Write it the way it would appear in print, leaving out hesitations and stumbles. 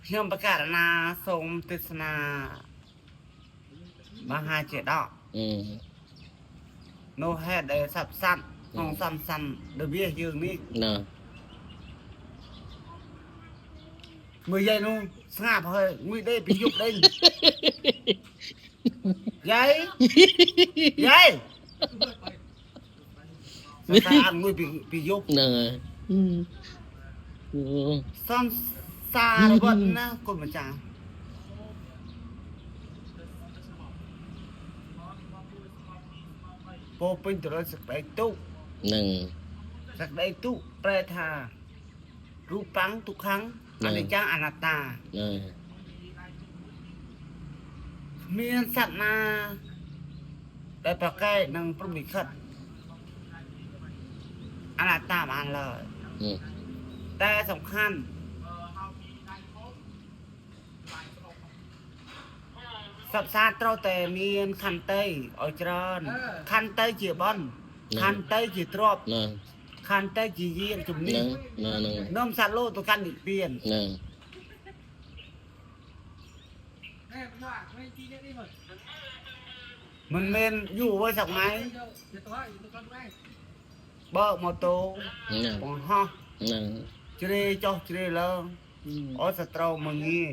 ខ្ញុំប្រកាសណាសូមទស្សនាមហាជាដកនោះហេតុដែលសັບសັດក្នុងសំដូចវាយើងនេះណាមើលយាយនោះស្ងាត់ហើយមួយដេកពីយប់ដេញយាយស្អាតមួយពីយប់ហ្នឹងហើយសំសាររបស់ណាគុណម្ចាស់ពោពេញទៅដោយសក្តិទុហ្នឹងសក្តិទុប្រែថារូបាំងទុក្ខំអនិច្ចំអនត្តាមានសត្វណាដែលប្រកែកនឹងព្រំនិខិតអនត្តាបានឡើយតែសំខាន់សព្វសាត្រូវតែមានខន្តីឲ្យច្រើនខន្តីជាបន់ខន្តីជាទ្រព្យខន្តីជាយានជំនិះនាំសត្វលោកទៅកាន់និព្វានមិនមែនយូរហើយសម័យបើកម៉ូតូបង្ហោះជ្រេចុះជ្រេឡើងអត់សត្រូវមកងាយ